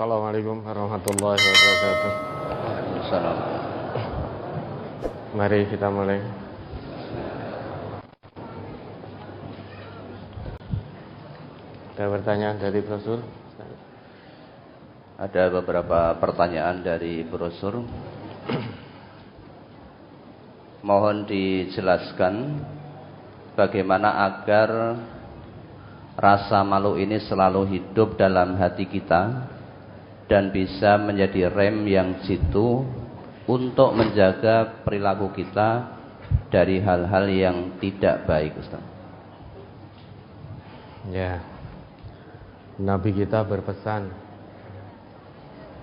Assalamualaikum warahmatullahi wabarakatuh. Waalaikumsalam. Mari kita mulai. Ada pertanyaan dari brosur? Ada beberapa pertanyaan dari brosur. Mohon dijelaskan bagaimana agar rasa malu ini selalu hidup dalam hati kita dan bisa menjadi rem yang jitu untuk menjaga perilaku kita dari hal-hal yang tidak baik, Ustaz. Ya. Nabi kita berpesan,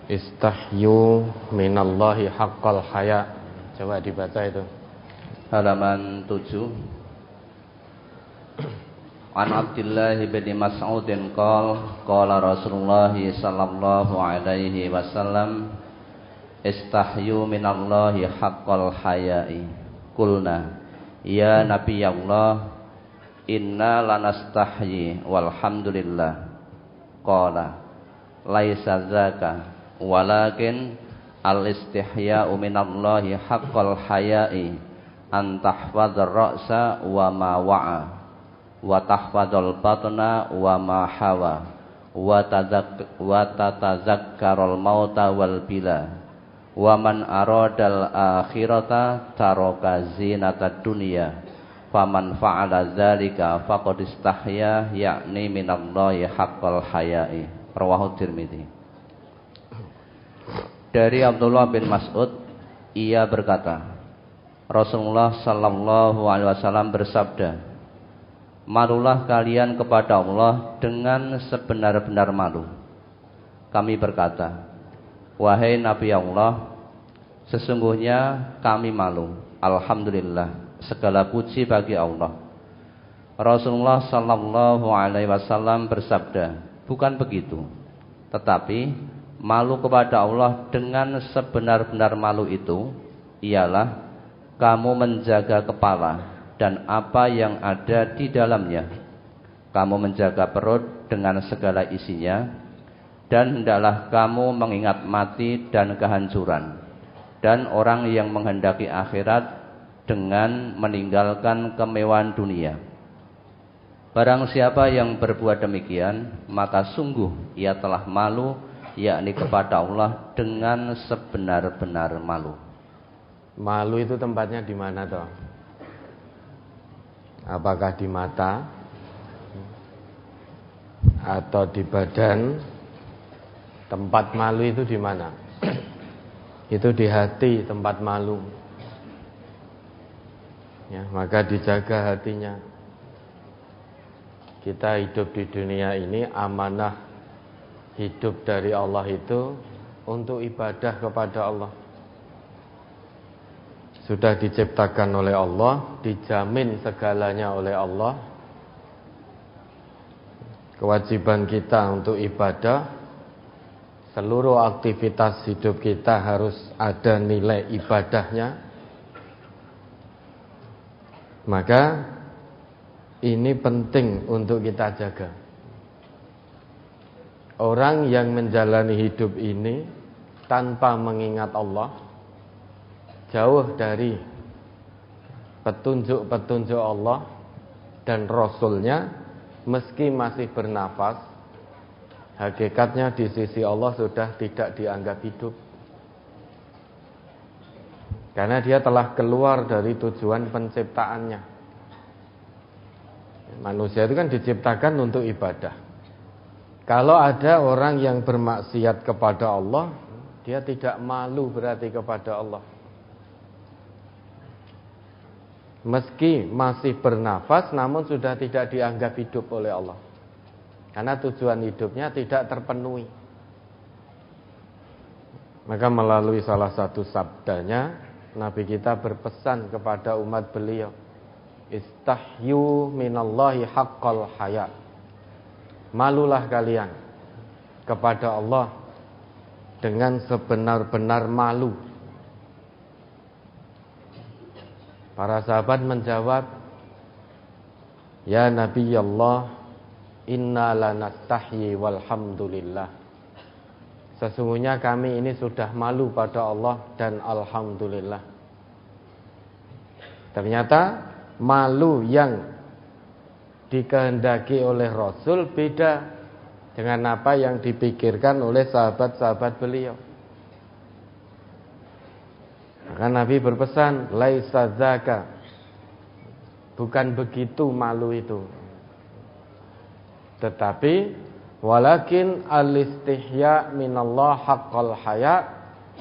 istahyu minallahi haqqal haya. Coba dibaca itu. Halaman 7. An Abdullah bin Mas'udin qala Rasulullah sallallahu alaihi wasallam istahyu minallahi haqqal haya'i. Qulna ya Nabi Allah inna lanastahyi walhamdulillah. Qala laisa dzaka walakin al-istihya'u minallahi haqqal haya'i an tahfadhar ra'sa wa ma wa'a wa tahfadhal batna wa ma hawa wa tatazakkarul mauta wal bila wa man aradal akhirata taraka zinatad dunya faman fa'ala dzalika faqad istahya yakni minallahi haqqal haya'i. Rawahu Tirmidzi. Dari Abdullah bin Mas'ud, ia berkata, Rasulullah sallallahu alaihi wasallam bersabda, malulah kalian kepada Allah dengan sebenar-benar malu. Kami berkata, wahai Nabi Allah, sesungguhnya kami malu. Alhamdulillah, segala puji bagi Allah. Rasulullah sallallahu alaihi wasallam bersabda, bukan begitu, tetapi malu kepada Allah dengan sebenar-benar malu itu ialah kamu menjaga kepala dan apa yang ada di dalamnya. Kamu menjaga perut dengan segala isinya, dan hendaklah kamu mengingat mati dan kehancuran, dan orang yang menghendaki akhirat dengan meninggalkan kemewahan dunia. Barang siapa yang berbuat demikian, maka sungguh ia telah malu, yakni kepada Allah dengan sebenar-benar malu. Malu itu tempatnya di mana toh? Apakah di mata atau di badan? Tempat malu itu di mana? Itu di hati tempat malu. Ya, maka dijaga hatinya. Kita hidup di dunia ini, amanah hidup dari Allah itu untuk ibadah kepada Allah. Sudah diciptakan oleh Allah, dijamin segalanya oleh Allah. Kewajiban kita untuk ibadah, seluruh aktivitas hidup kita harus ada nilai ibadahnya. Maka ini penting untuk kita jaga. Orang yang menjalani hidup ini tanpa mengingat Allah, jauh dari petunjuk-petunjuk Allah dan Rasulnya, meski masih bernafas, hakikatnya di sisi Allah sudah tidak dianggap hidup. Karena dia telah keluar dari tujuan penciptaannya. Manusia itu kan diciptakan untuk ibadah. Kalau ada orang yang bermaksiat kepada Allah, dia tidak malu berarti kepada Allah. Meski masih bernafas, namun sudah tidak dianggap hidup oleh Allah. Karena tujuan hidupnya tidak terpenuhi. Maka melalui salah satu sabdanya, Nabi kita berpesan kepada umat beliau, istahyu minallahi haqqal haya. Malulah kalian kepada Allah dengan sebenar-benar malu. Para sahabat menjawab, ya Nabi Allah, inna lanastahyi walhamdulillah. Sesungguhnya kami ini sudah malu pada Allah dan alhamdulillah. Ternyata malu yang dikehendaki oleh Rasul beda dengan apa yang dipikirkan oleh sahabat-sahabat beliau. Maka Nabi berpesan, laisa zaka, bukan begitu malu itu, tetapi walakin al-istihya minallah haqqal haya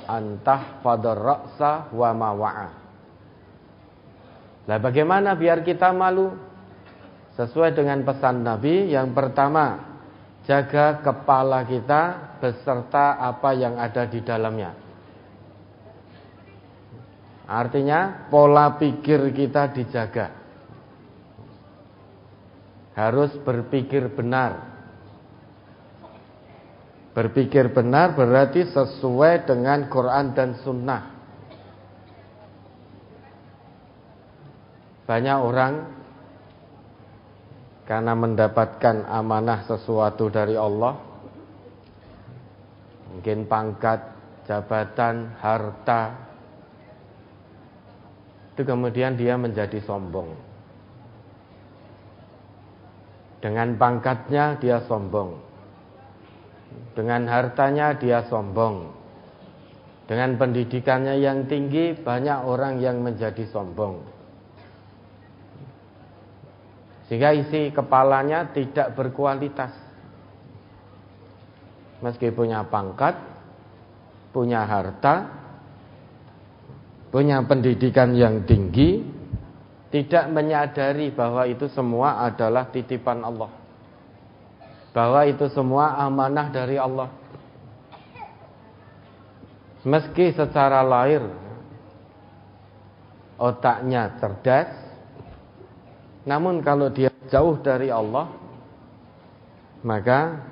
antah fadar ra'sa wa ma wa'a. Lah bagaimana biar kita malu? Sesuai dengan pesan Nabi, yang pertama, jaga kepala kita beserta apa yang ada di dalamnya. Artinya pola pikir kita dijaga. Harus berpikir benar. Berpikir benar berarti sesuai dengan Quran dan Sunnah. Banyak orang karena mendapatkan amanah sesuatu dari Allah, mungkin pangkat, jabatan, harta, itu kemudian dia menjadi sombong. Dengan pangkatnya dia sombong, dengan hartanya dia sombong, dengan pendidikannya yang tinggi banyak orang yang menjadi sombong, sehingga isi kepalanya tidak berkualitas. Meski punya pangkat, punya harta, punya pendidikan yang tinggi, tidak menyadari bahwa itu semua adalah titipan Allah, bahwa itu semua amanah dari Allah. Meski secara lahir otaknya cerdas, namun kalau dia jauh dari Allah, maka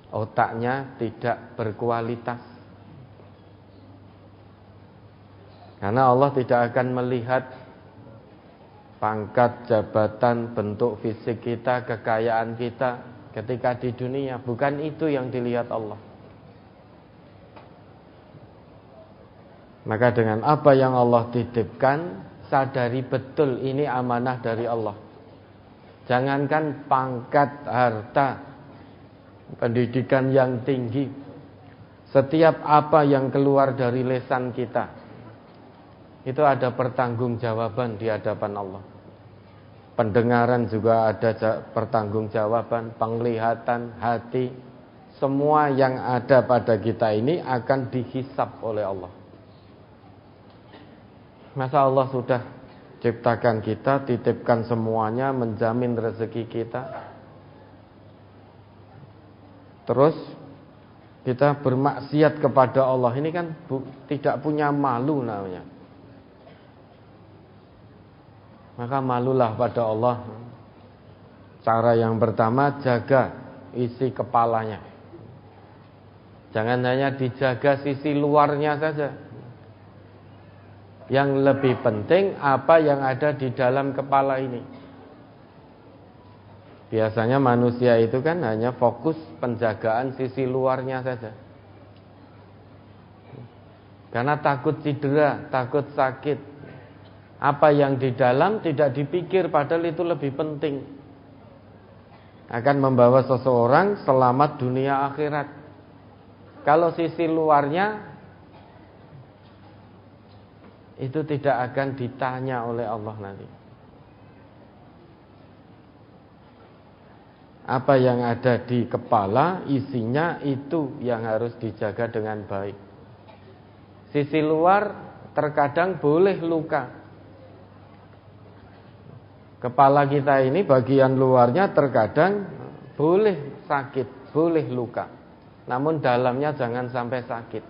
otaknya tidak berkualitas. Karena Allah tidak akan melihat pangkat, jabatan, bentuk fisik kita, kekayaan kita ketika di dunia. Bukan itu yang dilihat Allah. Maka dengan apa yang Allah titipkan, sadari betul ini amanah dari Allah. Jangankan pangkat, harta, pendidikan yang tinggi, setiap apa yang keluar dari lisan kita, itu ada pertanggungjawaban di hadapan Allah. Pendengaran juga ada pertanggungjawaban, penglihatan, hati, semua yang ada pada kita ini akan dihisab oleh Allah. Masa Allah sudah ciptakan kita, titipkan semuanya, menjamin rezeki kita, terus kita bermaksiat kepada Allah, ini kan tidak punya malu namanya. Maka malulah pada Allah. Cara yang pertama, jaga isi kepalanya. Jangan hanya dijaga sisi luarnya saja. Yang lebih penting apa yang ada di dalam kepala ini. Biasanya manusia itu kan hanya fokus penjagaan sisi luarnya saja. Karena takut cedera, takut sakit. Apa yang di dalam tidak dipikir, padahal itu lebih penting. Akan membawa seseorang selamat dunia akhirat. Kalau sisi luarnya itu tidak akan ditanya oleh Allah nanti. Apa yang ada di kepala, isinya itu yang harus dijaga dengan baik. Sisi luar terkadang boleh luka. Kepala kita ini bagian luarnya terkadang boleh sakit, boleh luka. Namun dalamnya jangan sampai sakit.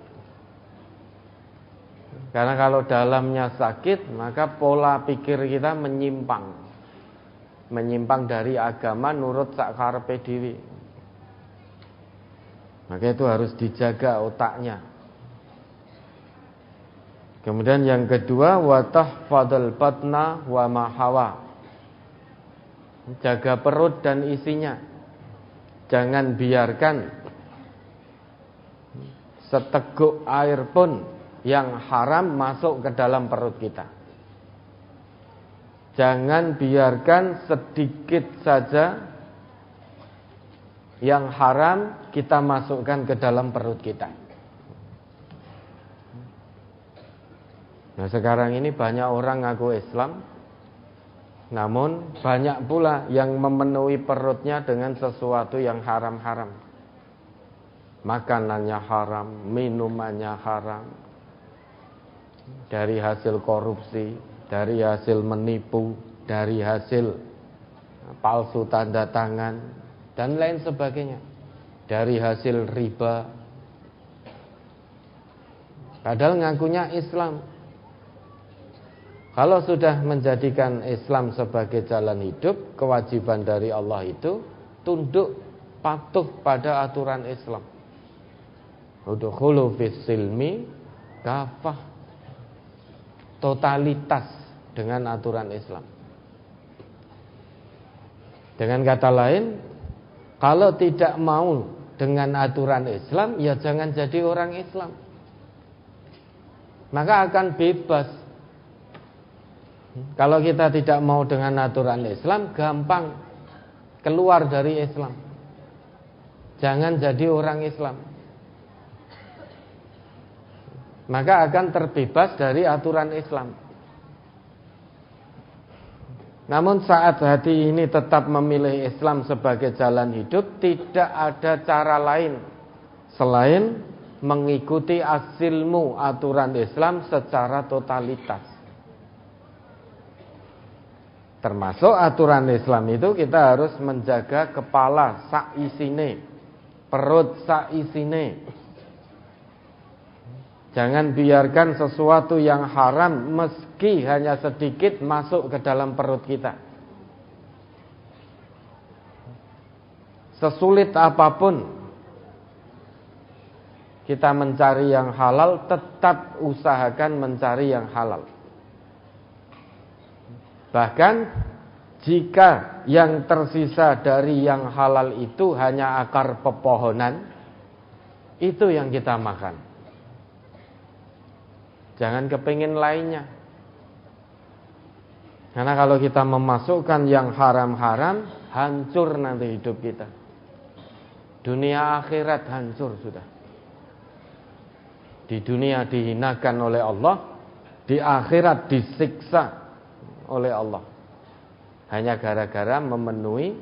Karena kalau dalamnya sakit, maka pola pikir kita menyimpang. Menyimpang dari agama nurut sak karepe dhewe. Maka itu harus dijaga otaknya. Kemudian yang kedua, wa tahfadzal batna wa ma hawa. Jaga perut dan isinya. Jangan biarkan seteguk air pun yang haram masuk ke dalam perut kita. Jangan biarkan sedikit saja yang haram kita masukkan ke dalam perut kita. Nah, sekarang ini banyak orang ngaku Islam, namun banyak pula yang memenuhi perutnya dengan sesuatu yang haram-haram. Makanannya haram, minumannya haram, dari hasil korupsi, dari hasil menipu, dari hasil palsu tanda tangan, dan lain sebagainya, dari hasil riba. Padahal ngakunya Islam. Kalau sudah menjadikan Islam sebagai jalan hidup, kewajiban dari Allah itu tunduk patuh pada aturan Islam. Udkhulu fis silmi kafah, totalitas dengan aturan Islam. Dengan kata lain, kalau tidak mau dengan aturan Islam, ya jangan jadi orang Islam. Maka akan bebas. Kalau kita tidak mau dengan aturan Islam, gampang keluar dari Islam. Jangan jadi orang Islam. Maka akan terbebas dari aturan Islam. Namun saat hati ini tetap memilih Islam sebagai jalan hidup, tidak ada cara lain selain mengikuti asilmu aturan Islam secara totalitas. Termasuk aturan Islam itu kita harus menjaga kepala sak isine, perut sak isine. Jangan biarkan sesuatu yang haram meski hanya sedikit masuk ke dalam perut kita. Sesulit apapun kita mencari yang halal, tetap usahakan mencari yang halal. Bahkan jika yang tersisa dari yang halal itu hanya akar pepohonan, itu yang kita makan. Jangan kepingin lainnya. Karena kalau kita memasukkan yang haram-haram, hancur nanti hidup kita. Dunia akhirat hancur sudah. Di dunia dihinakan oleh Allah, di akhirat disiksa oleh Allah. Hanya gara-gara memenuhi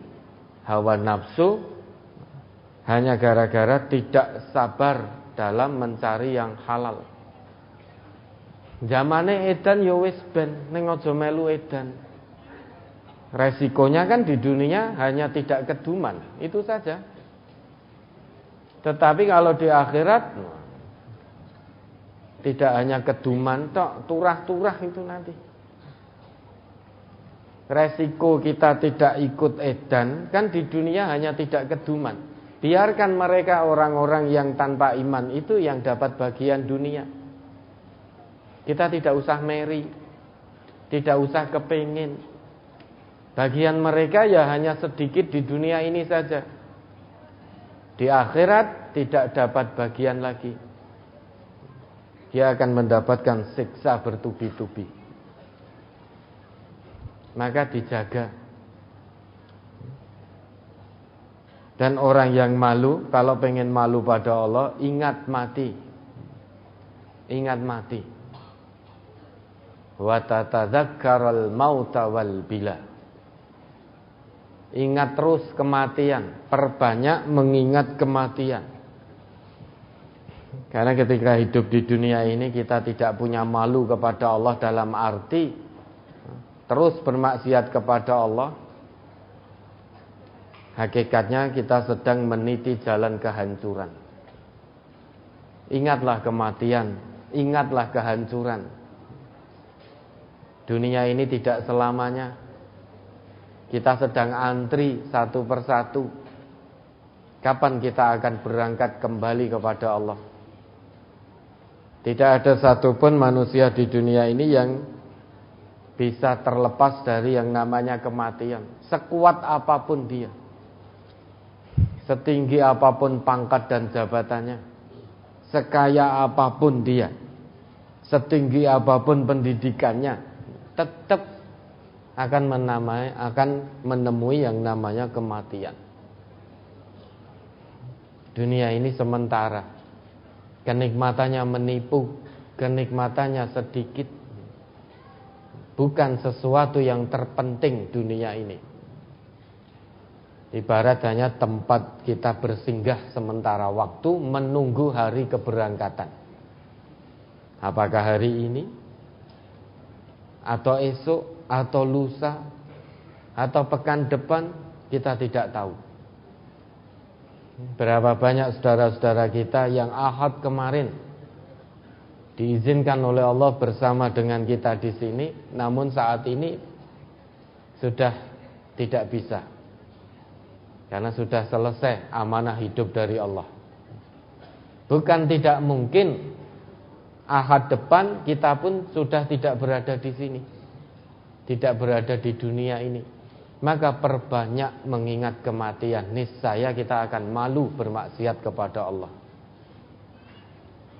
hawa nafsu, hanya gara-gara tidak sabar dalam mencari yang halal. Zamane edan ya wis ben, ning aja melu edan. Resikonya kan di dunia hanya tidak keduman, itu saja. Tetapi kalau di akhirat tidak hanya keduman tok, turah-turah itu nanti. Resiko kita tidak ikut edan kan di dunia hanya tidak keduman. Biarkan mereka orang-orang yang tanpa iman itu yang dapat bagian dunia. Kita tidak usah meri, tidak usah kepingin. Bagian mereka ya hanya sedikit di dunia ini saja. Di akhirat tidak dapat bagian lagi. Dia akan mendapatkan siksa bertubi-tubi. Maka dijaga. Dan orang yang malu, kalau pengen malu pada Allah, ingat mati. Ingat mati. Wa tatadzakkaral mauta wal bila. Ingat terus kematian, perbanyak mengingat kematian. Karena ketika hidup di dunia ini kita tidak punya malu kepada Allah dalam arti terus bermaksiat kepada Allah. Hakikatnya kita sedang meniti jalan kehancuran. Ingatlah kematian, ingatlah kehancuran. Dunia ini tidak selamanya. Kita sedang antri satu persatu. Kapan kita akan berangkat kembali kepada Allah? Tidak ada satupun manusia di dunia ini yang bisa terlepas dari yang namanya kematian. Sekuat apapun dia, setinggi apapun pangkat dan jabatannya, sekaya apapun dia, setinggi apapun pendidikannya, tetap akan menemui yang namanya kematian. Dunia ini sementara, kenikmatannya menipu, kenikmatannya sedikit, bukan sesuatu yang terpenting dunia ini. Ibarat hanya tempat kita bersinggah sementara waktu menunggu hari keberangkatan. Apakah hari ini, atau esok, atau lusa, atau pekan depan, kita tidak tahu. Berapa banyak saudara-saudara kita yang Ahad kemarin diizinkan oleh Allah bersama dengan kita di sini, namun saat ini sudah tidak bisa, karena sudah selesai amanah hidup dari Allah. Bukan tidak mungkin Ahad depan kita pun sudah tidak berada di sini, tidak berada di dunia ini. Maka perbanyak mengingat kematian, niscaya kita akan malu bermaksiat kepada Allah.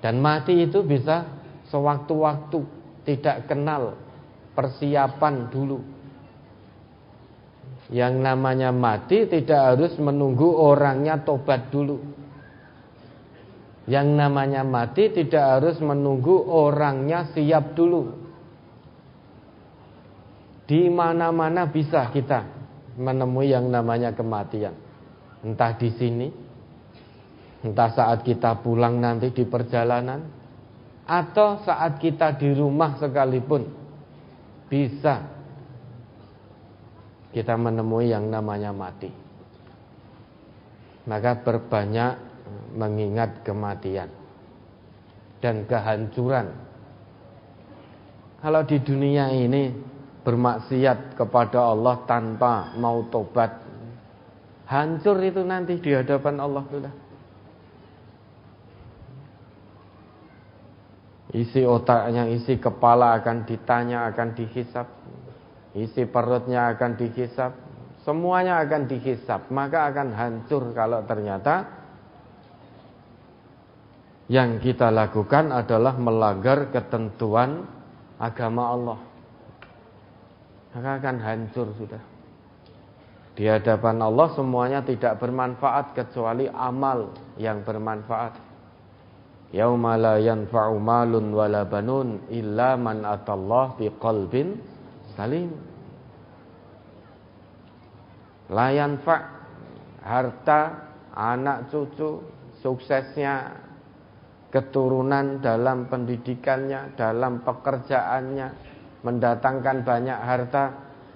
Dan mati itu bisa sewaktu-waktu, tidak kenal persiapan dulu. Yang namanya mati tidak harus menunggu orangnya tobat dulu. Yang namanya mati tidak harus menunggu orangnya siap dulu. Di mana-mana bisa kita menemui yang namanya kematian. Entah di sini, entah saat kita pulang nanti di perjalanan, atau saat kita di rumah sekalipun, bisa kita menemui yang namanya mati. Maka berbanyak mengingat kematian dan kehancuran. Kalau di dunia ini bermaksiat kepada Allah tanpa mau tobat, hancur itu nanti di hadapan Allah sudah. Isi otaknya, isi kepala akan ditanya, akan dihisap. Isi perutnya akan dihisap. Semuanya akan dihisap. Maka akan hancur kalau ternyata yang kita lakukan adalah melanggar ketentuan agama Allah. Maka akan hancur sudah. Di hadapan Allah semuanya tidak bermanfaat kecuali amal yang bermanfaat. Yauma la yanfa'u malun wala banun illa man atallah biqalbin salim. La yanfa' harta, anak cucu, suksesnya, keturunan dalam pendidikannya, dalam pekerjaannya, mendatangkan banyak harta,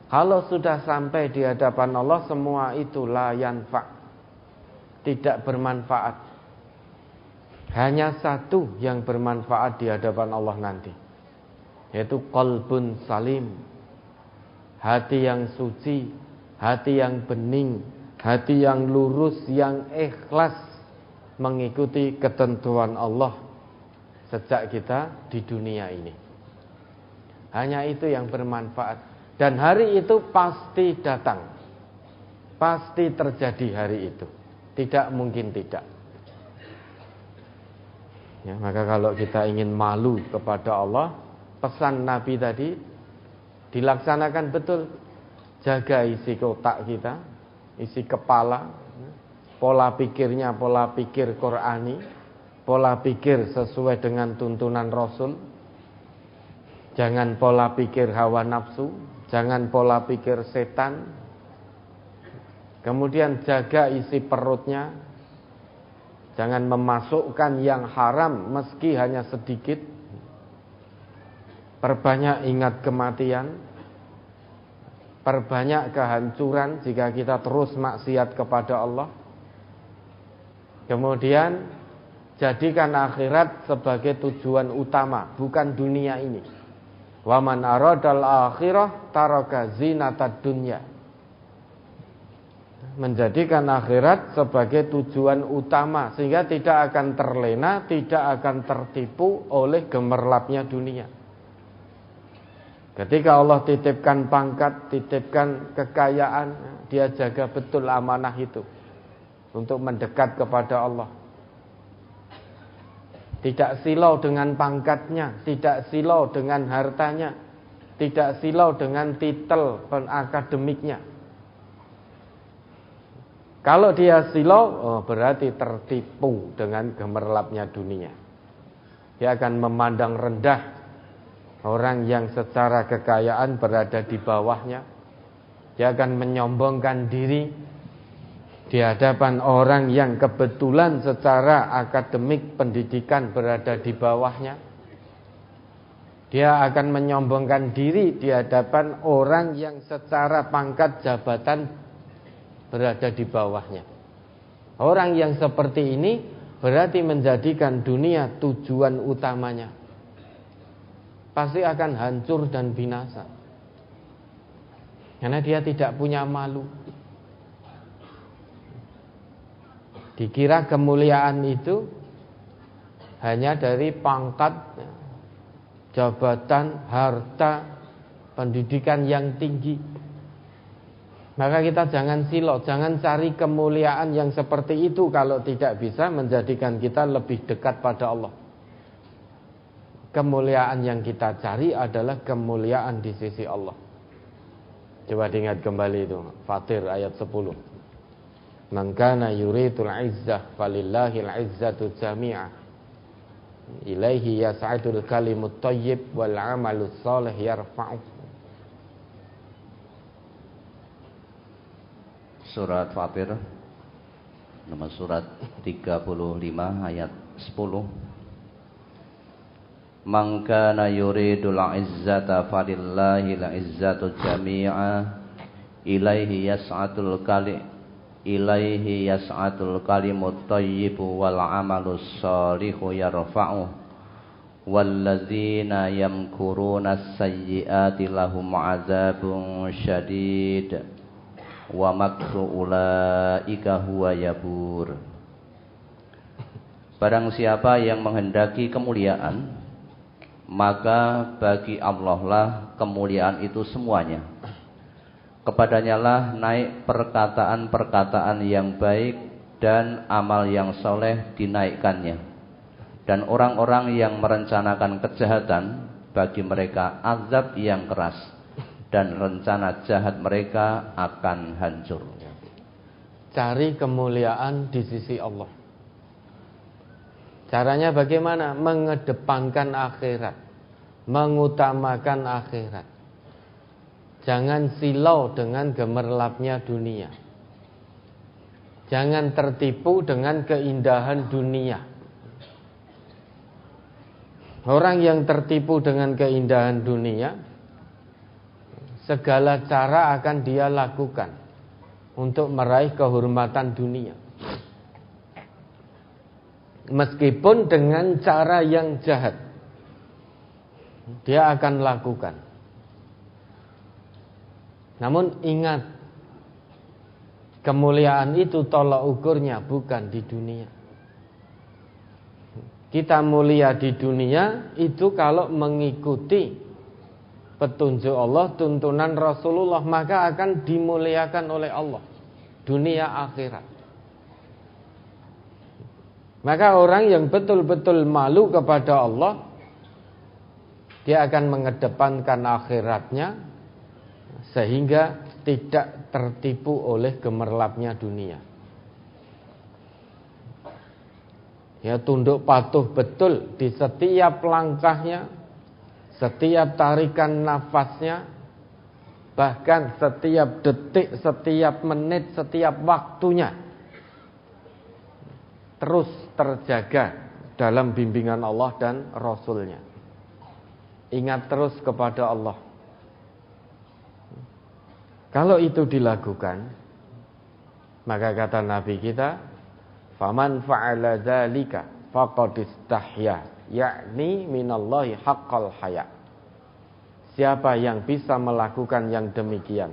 kalau sudah sampai di hadapan Allah semua itu la yanfa', tidak bermanfaat. Hanya satu yang bermanfaat di hadapan Allah nanti, yaitu qalbun salim, hati yang suci, hati yang bening, hati yang lurus, yang ikhlas mengikuti ketentuan Allah sejak kita di dunia ini. Hanya itu yang bermanfaat. Dan hari itu pasti datang, pasti terjadi hari itu, tidak mungkin tidak. Ya, maka kalau kita ingin malu kepada Allah, pesan Nabi tadi dilaksanakan betul. Jaga isi kotak kita, isi kepala, pola pikirnya pola pikir Qur'ani, pola pikir sesuai dengan tuntunan Rasul. Jangan pola pikir hawa nafsu, jangan pola pikir setan. Kemudian jaga isi perutnya, jangan memasukkan yang haram meski hanya sedikit. Perbanyak ingat kematian, perbanyak kehancuran jika kita terus maksiat kepada Allah. Kemudian jadikan akhirat sebagai tujuan utama, bukan dunia ini. Wa man aradal akhirah taraka zinatad dunya. Menjadikan akhirat sebagai tujuan utama, sehingga tidak akan terlena, tidak akan tertipu oleh gemerlapnya dunia. Ketika Allah titipkan pangkat, titipkan kekayaan, dia jaga betul amanah itu untuk mendekat kepada Allah. Tidak silau dengan pangkatnya, tidak silau dengan hartanya, tidak silau dengan titel akademiknya. Kalau dia silau, berarti tertipu dengan gemerlapnya dunia. Dia akan memandang rendah orang yang secara kekayaan berada di bawahnya. Dia akan menyombongkan diri di hadapan orang yang kebetulan secara akademik pendidikan berada di bawahnya. Dia akan menyombongkan diri di hadapan orang yang secara pangkat jabatan berada di bawahnya. Orang yang seperti ini berarti menjadikan dunia tujuan utamanya. Pasti akan hancur dan binasa. Karena dia tidak punya malu. Dikira kemuliaan itu hanya dari pangkat, jabatan, harta, pendidikan yang tinggi. Maka kita jangan silau, jangan cari kemuliaan yang seperti itu kalau tidak bisa menjadikan kita lebih dekat pada Allah. Kemuliaan yang kita cari adalah kemuliaan di sisi Allah. Coba diingat kembali itu, Fatir ayat 10. Man kana yuridul izzah falillahil izzatu jami'ah. Ilaihi yas'adul kalimut thayyib wal 'amalus shalih yarfa'uh. Surat Fatir nomor surat 35 ayat 10. Man kana yuridul izzata falillahil izzatu jami'a ilaihi yas'atul kalimut thayyib wal 'amalus shalihu yarfa'uh walladzina yamkuruna as-sayyi'ati lahum 'adzabun syadid wa makru ulaika huwa yabur. Barang siapa yang menghendaki kemuliaan, maka bagi Allah lah kemuliaan itu semuanya. Kepadanya lah naik perkataan-perkataan yang baik dan amal yang soleh dinaikkannya. Dan orang-orang yang merencanakan kejahatan, bagi mereka azab yang keras, dan rencana jahat mereka akan hancur. Cari kemuliaan di sisi Allah. Caranya bagaimana? Mengedepankan akhirat, mengutamakan akhirat. Jangan silau dengan gemerlapnya dunia. Jangan tertipu dengan keindahan dunia. Orang yang tertipu dengan keindahan dunia, segala cara akan dia lakukan untuk meraih kehormatan dunia. Meskipun dengan cara yang jahat, dia akan lakukan. Namun ingat, kemuliaan itu tolak ukurnya bukan di dunia. Kita mulia di dunia itu kalau mengikuti petunjuk Allah, tuntunan Rasulullah, maka akan dimuliakan oleh Allah dunia akhirat. Maka orang yang betul-betul malu kepada Allah, dia akan mengedepankan akhiratnya sehingga tidak tertipu oleh gemerlapnya dunia. Ya, tunduk patuh betul di setiap langkahnya, setiap tarikan nafasnya, bahkan setiap detik, setiap menit, setiap waktunya terus terjaga dalam bimbingan Allah dan Rasulnya. Ingat terus kepada Allah. Kalau itu dilakukan, maka kata Nabi kita, faman fa'ala dzalika faqad istahya, yakni minallahi haqqal haya. Siapa yang bisa melakukan yang demikian,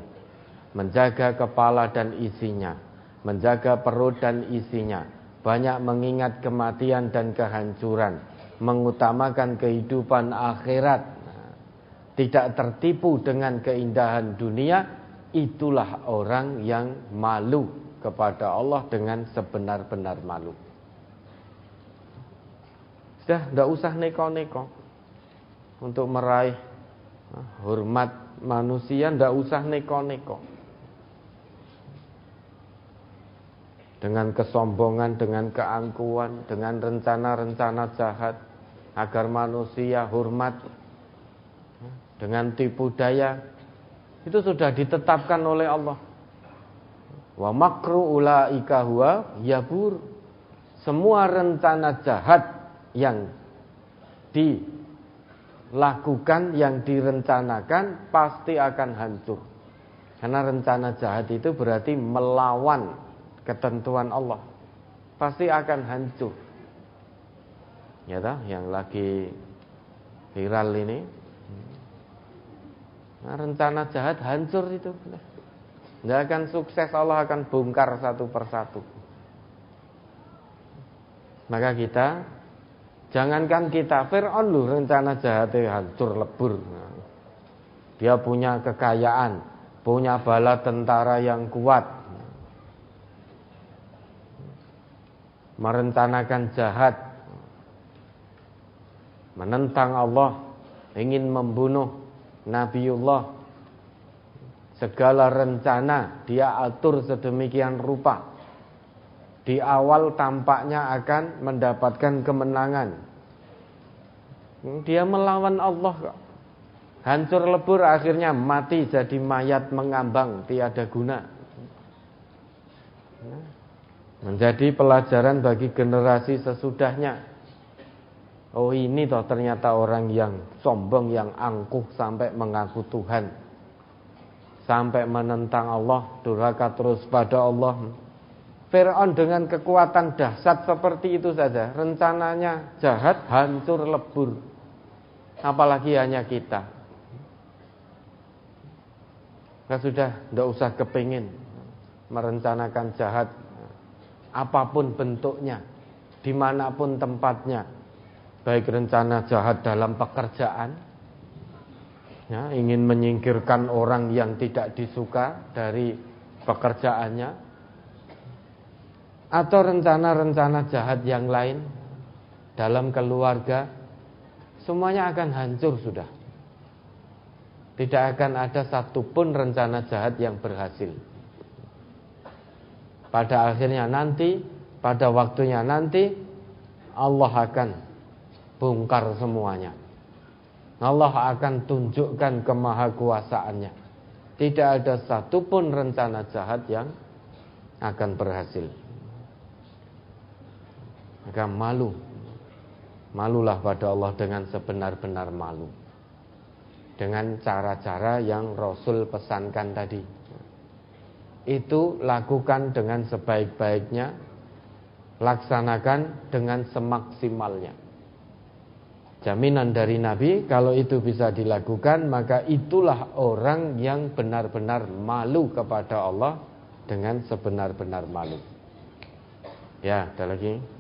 menjaga kepala dan isinya, menjaga perut dan isinya, banyak mengingat kematian dan kehancuran, mengutamakan kehidupan akhirat, tidak tertipu dengan keindahan dunia, itulah orang yang malu kepada Allah dengan sebenar-benar malu. Sudah, tidak usah neko-neko untuk meraih hormat manusia, tidak usah neko-neko dengan kesombongan, dengan keangkuhan, dengan rencana-rencana jahat agar manusia hormat, dengan tipu daya. Itu sudah ditetapkan oleh Allah. Wa makru ulaika huwa yabur. Semua rencana jahat yang dilakukan, yang direncanakan pasti akan hancur. Karena rencana jahat itu berarti melawan ketentuan Allah. Pasti akan hancur. Ya toh, yang lagi viral ini. Nah, rencana jahat hancur itu. Tidak akan sukses, Allah akan bongkar satu persatu. Maka kita, jangankan kita, Fir'aun loh rencana jahatnya hancur lebur. Dia punya kekayaan, punya bala tentara yang kuat, merencanakan jahat, menentang Allah, ingin membunuh Nabiullah. Segala rencana dia atur sedemikian rupa. Di awal tampaknya akan mendapatkan kemenangan. Dia melawan Allah kok. Hancur lebur, akhirnya mati jadi mayat mengambang, tiada guna. Menjadi pelajaran bagi generasi sesudahnya. Oh, ini toh ternyata orang yang sombong, yang angkuh sampai mengaku Tuhan, sampai menentang Allah, durhaka terus pada Allah. Fir'aun dengan kekuatan dahsyat seperti itu saja, rencananya jahat, hancur lebur. Apalagi hanya kita. Sudah, tidak usah kepingin merencanakan jahat, apapun bentuknya, dimanapun tempatnya. Baik rencana jahat dalam pekerjaan, ya, ingin menyingkirkan orang yang tidak disuka dari pekerjaannya, atau rencana-rencana jahat yang lain dalam keluarga, semuanya akan hancur sudah. Tidak akan ada satupun rencana jahat yang berhasil. Pada akhirnya nanti, pada waktunya nanti, Allah akan bongkar semuanya. Allah akan tunjukkan kemahakuasaannya. Tidak ada satupun rencana jahat yang akan berhasil. Maka malulah pada Allah dengan sebenar-benar malu, dengan cara-cara yang Rasul pesankan tadi. Itu lakukan dengan sebaik-baiknya, laksanakan dengan semaksimalnya. Jaminan dari Nabi, kalau itu bisa dilakukan, maka itulah orang yang benar-benar malu kepada Allah dengan sebenar-benar malu. Ya, ada lagi.